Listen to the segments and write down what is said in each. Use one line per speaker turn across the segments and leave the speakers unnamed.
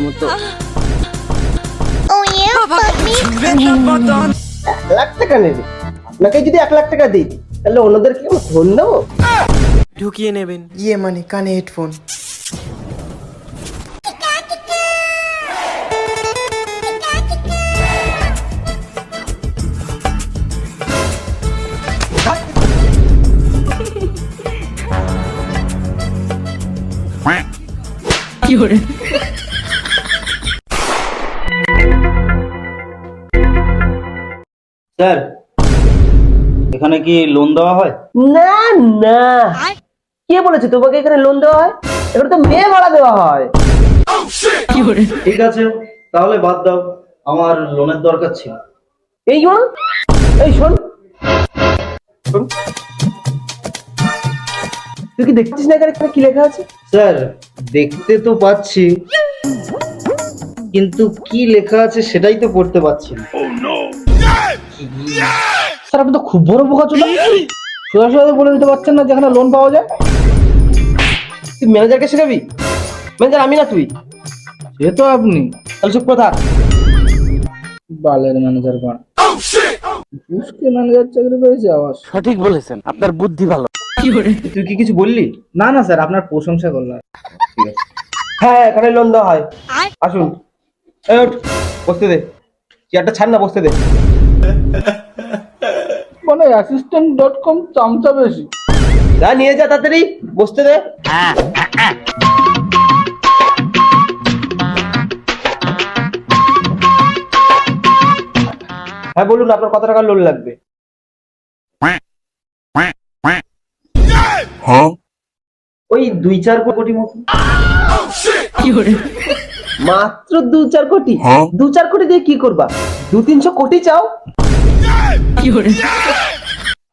মতো।
1,00,000 টাকা নেবে? আপনাকে যদি 1,00,000 টাকা দিই তাহলে অন্যদেরকে ফোন দেবো?
ঢুকিয়ে নেবেন।
ইয়ে মানে কানে হেডফোন।
কি করে?
স্যার, এখানে কি লোন দেওয়া হয়?
না না, কে বলেছে তোমাকে এখানে লোন দেওয়া হয়? এখানে তো মেয়ে ভাড়া দেওয়া হয়।
কি করে?
ঠিক আছে, তাহলে বাদ দাও, আমার লোনের দরকার ছিল।
এই শোন, এই শোন শোন। তুই কি দেখছিস না এখানে কি লেখা আছে?
স্যার, দেখতে তো পাচ্ছি, কিন্তু কি লেখা আছে সেটাই তো পড়তে পারছি না।
স্যার আপনি তো খুব বড় বোকা চলে সোজা বলে দিতে পারছেন না যেখানে লোন পাওয়া যায়।
তুই ম্যানেজারকে শেখাবি? ম্যানেজার আমি না তুই।
সে তো আপনি
তাহলে চুপ কথা।
বালের ম্যানেজার বান পুষ্কে ম্যানেজার চাকরি পেয়েছে আবার।
সঠিক বলেছেন, আপনার বুদ্ধি ভালো।
কি করে?
তুই কি কিছু বললি?
না না স্যার, আপনার প্রশংসা করলাম।
ঠিক আছে, হ্যাঁ এখানে লোন দেওয়া হয়। আসুন, এই ওঠ, বসতে দে, চেয়ারটা ছাড় না, বসতে দে।
মানে assistant.com চামচা বেশি।
যা নিয়ে যা তাড়াতাড়ি, বসতে দে। হ্যাঁ বলুন, আপনার কত টাকা লোন লাগবে? ওই 2-4 কোটি মতো।
কি করে?
মাত্র 2-4 কোটি? 2-4 কোটি দিয়ে কি করবা? 200-300 কোটি চাও?
কি করে?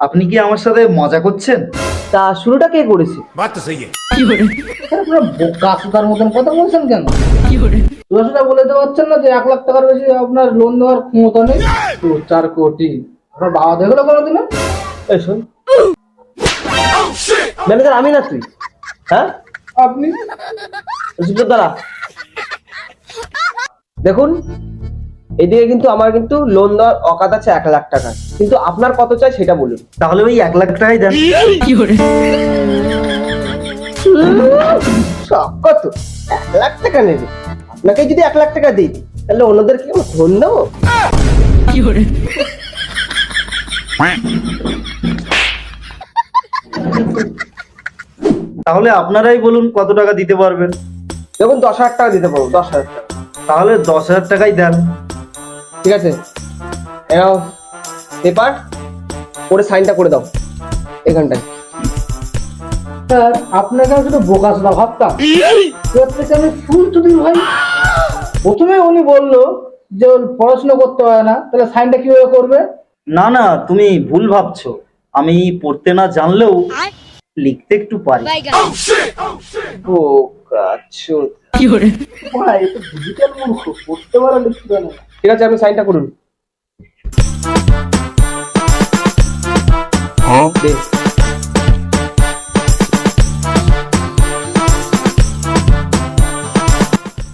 আপনি কি আমার সাথে মজা করছেন?
তা শুরুটা কে করেছে?
কি করে?
স্যার পুরো বোকা সুতার মতন কথা বলছেন কেন?
কি করে?
সোজা বলে দিতে পারছেন না যে 1,00,000 টাকার বেশি আপনার লোন দেওয়ার ক্ষমতা নেই? 2-4 কোটি আপনার বাবা দেখলো কোনোদিনও?
এই শোন, ম্যানেজার আমি না তুই? হ্যাঁ
আপনি
দাঁড়া। দেখুন, এদিকে কিন্তু আমার কিন্তু লোন দেওয়ার অকাত আছে 1,00,000 টাকা, কিন্তু আপনার কত চাই সেটা বলুন।
তাহলে ওই 1,00,000 টাকাই দেন।
কি করে?
সব কত? 1,00,000 টাকা নেবে? আপনাকে যদি 1,00,000 টাকা দিই তাহলে অন্যদেরকে ফোন দেবো?
কি করে?
তাহলে আপনারাই বলুন কত টাকা দিতে পারবেন।
দেখুন 10,000 টাকা দিতে পারবো, 10,000 টাকা।
তাহলে 10,000 টাকাই দেন।
ঠিক আছে, এনাও পেপার, করে সাইনটা করে দাও এখানটায়।
স্যার আপনাকে আমি শুধু বোকা সুতা ভাবতাম, এর থেকে আমি ফুল চুদি ভাই। প্রথমে উনি বললো যে ওর পড়াশোনা করতে হয় না, তাহলে সাইনটা কিভাবে করবে?
না না, তুমি ভুল ভাবছো, আমি পড়তে না জানলেও লিখতে একটু পারি।
বোকা চোদ।
কি করে?
ভাই এটা ডিজিটাল মূর্খ, পড়তে পারে লিখতে পারে না।
ঠিক আছে, আপনি সাইনটা করুন। দে।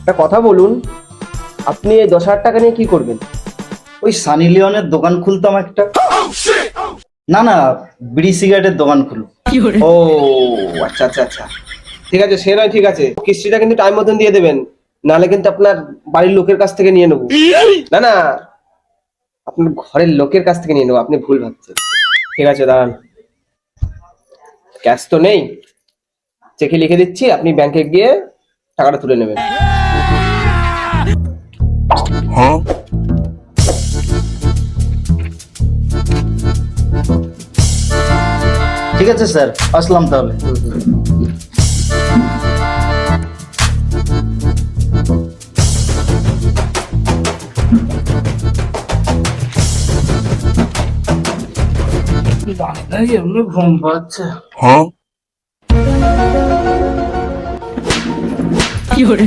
একটা কথা বলুন, আপনি এই 10,000 টাকা নিয়ে কি করবেন?
ওই সানি লিওনের দোকান খুলতাম একটা। না না, বিড়ি সিগারেটের দোকান খুলব।
কি করে?
ও আচ্ছা আচ্ছা আচ্ছা, ঠিক আছে, সে নয়, ঠিক আছে, কিস্তিটা কিন্তু টাইম মতন দিয়ে দেবেন, নাহলে কিন্তু আপনার বাড়ির লোকের কাছ থেকে নিয়ে নেবো। না না, আপনার ঘরের লোকের কাছ থেকে নিয়ে নেবো, আপনি ভুল ভাবছেন। ঠিক আছে দাঁড়ান, ক্যাশ তো নেই, চেকে লিখে দিচ্ছি, আপনি ব্যাংকে গিয়ে টাকাটা তুলে নেবেন।
ঠিক আছে স্যার, আসলাম তাহলে।
এমনি ঘুম পাচ্ছে।
কি করে?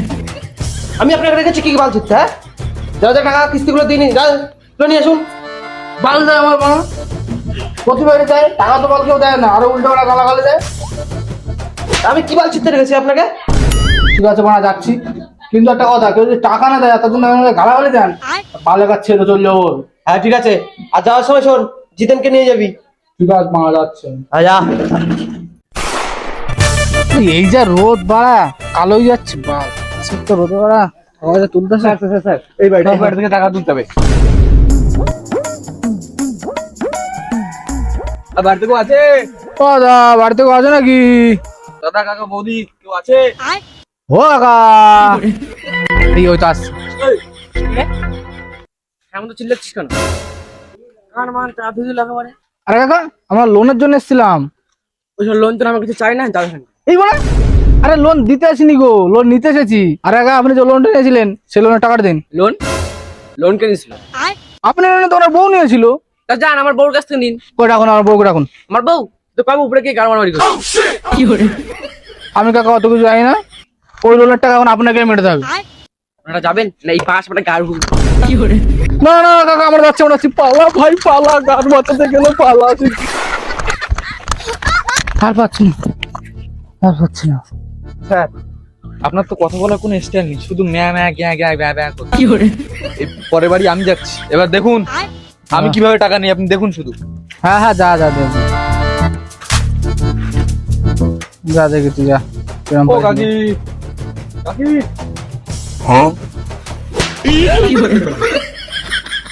আমি আপনাকে রেখেছি কি বাল ছিটতে? হ্যাঁ, যা যা টাকা কিস্তিগুলো দিইনি, যা তুলে নিয়ে আসুন।
বাল দেয় আমার মা, প্রতিবারে দেয় টাকা, তো বাল কেউ দেয় না, আরো উল্টো পাল্টা গালাগালি দেয়।
আমি কি বাল ছিটতে রেখেছি আপনাকে?
ঠিক আছে মানা, যাচ্ছি। কিন্তু একটা কথা, কেউ যদি টাকা না দেয় তার জন্য আমাকে গালাগালি দেন, পালে কাছে তো চললে ওর।
হ্যাঁ ঠিক আছে, আর যাওয়ার সময় শোন জিতেনকে নিয়ে যাবি।
ঠিক আছে, মারা যাচ্ছে।
যা।
এই যা রোদ বাড়া, কালো হয়ে যাচ্ছে বাল, সত্য রোদ বাড়া। আমাদের তুলতে স্যার
এই বাড়ি থেকে টাকা তুলতে হবে। বাড়িতে কেউ আছে?
ও দা, বাড়িতে কেউ আছে নাকি?
দাদা, কাকা, বৌদি কেউ আছে?
ও কাকা, এই ওই তো আসছে।
এমন তো চিল্লাচ্ছিস কেন? কার মান ট্রাফিক লাগাবারে?
আরে কাকা, আমরা লোনের জন্য এসেছিলাম।
ওইসব লোন তো আমার কিছু চাই না, যাবে না।
এই বলে, আরে লোন দিতে আসিনি গো, লোন নিতে এসেছি। আরে কাকা, আপনি যে লোনটা নিয়েছিলেন সেই লোনের টাকাটা দিন।
লোন? লোন কে নিয়েছিল?
আপনি তো ওনার বউ নিয়েছিল।
তা যান আমার বউর কাছ থেকে নিন।
কই রাখুন, আমার বউকে রাখুন।
আমার বউ তো কাবু উপরে কি গাড় মারামারি করছে?
আমি কাকা অত কিছু জানি না, ওই লোনের টাকা এখন আপনাকে মেটাতে হবে।
আপনারা যাবেন না? এই পাশ মানে গাড়
না না কাকা, আমরা যাচ্ছি, আমরা যাচ্ছি। পালা ভাই পালা, গান বাঁচাতে গেলে পালা। আর পাচ্ছি না, আর পাচ্ছি না।
স্যার, আপনার তো কথা বলার কোনো স্টাইল নেই, শুধু ম্যা ম্যা গ্যা গ্যা ব্যাঁ ব্যাঁ করতে। এই পরের বাড়ি আমি যাচ্ছি, এবার দেখুন আমি কিভাবে টাকা নিই, আপনি দেখুন শুধু।
হ্যাঁ হ্যাঁ, যা যা দেখ, যা দেখি তুই যা। কিরম
ও
পারিস
কাকি,
নি।
কাকি,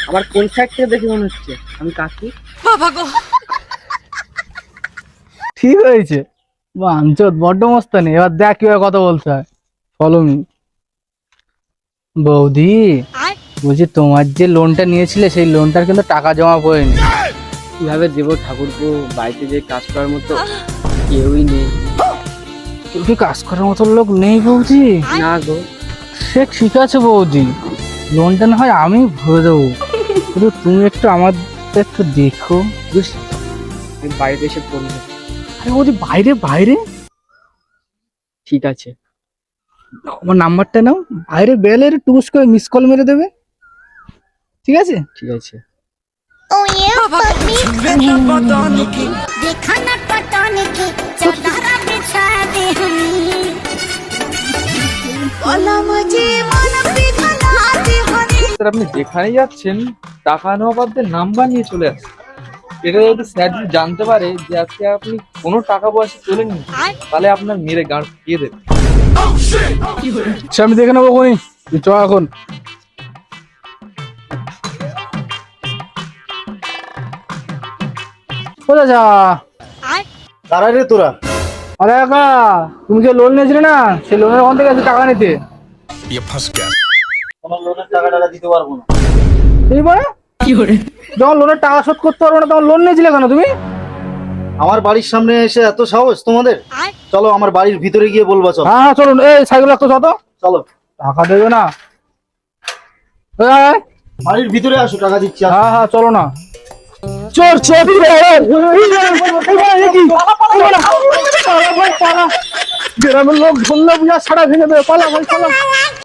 আমার কোন সাইড থেকে দেখে মনে হচ্ছে আমি কাকি?
ঠিক হয়েছে, বাঞ্চত বড্ড মস্তানি। এবার দেখ কিভাবে কথা বলতে হয়, ফলো মি। বৌদি, বলছি তোমার যে লোনটা নিয়েছিলে সেই লোনটার কিন্তু টাকা জমা পড়েনি।
কিভাবে দেবো ঠাকুরপো? বাড়িতে যে কাজ করার মতো কেউই নেই।
তোর কি কাজ করার মতো লোক নেই বৌদি?
না গো।
সে ঠিক আছে বৌদি, লোনটা না হয় আমি ভরে দেবো, কিন্তু তুমি একটু আমাদের একটু দেখো।
আমি বাড়িতে এসে পড়বো।
আরে বৌদি, বাইরে বাইরে,
ঠিক আছে।
আমার নাম্বারটা নাও, বাইরে বেলে টুস করে মিস কল মেরে দেবে, ঠিক আছে?
ঠিক আছে।
देखा न पटाने की चादर बिछा दे हमें बोला मुझे मन पिघला दे हमें।
স্যার আপনি যেখানে যাচ্ছেন টাকা নেওয়া বাদে নাম্বার নিয়ে চলে আসেন। এটা যদি স্যার যদি জানতে পারে যে আজকে আপনি কোনো টাকা পয়সা তোলেননি, তাহলে আপনার মেরে গাঁড় দিয়ে দেবে।
সে আমি দেখে নেবো কোনি, তুই চ এখন। কোথায় যা?
কারা রে তোরা?
আরে কাকা, তুমি যে লোন নিয়েছিলে না, সেই লোনের ওখান থেকে টাকা নিতে।
আমার লোনের টাকা দিতে পারবো না।
এই মানে যখন লোনের টাকা শোধ করতে পারবো না তখন লোন নিয়েছিলে কেন তুমি?
আমার বাড়ির সামনে এসে এত সাহস তোমাদের? চলো আমার বাড়ির ভিতরে গিয়ে বলবা। চলো
হ্যাঁ হ্যাঁ, চলুন। এই সাইকেল রাখতো যত,
চলো
টাকা দেবে না। এই, এই,
বাড়ির ভিতরে আসো, টাকা দিচ্ছি। আসো।
হ্যাঁ হ্যাঁ, চলো না। চোর চোর, গ্রামের লোক ধরলে বুঝা সারা ভেঙে দেবে। পালা ভাই, পালা।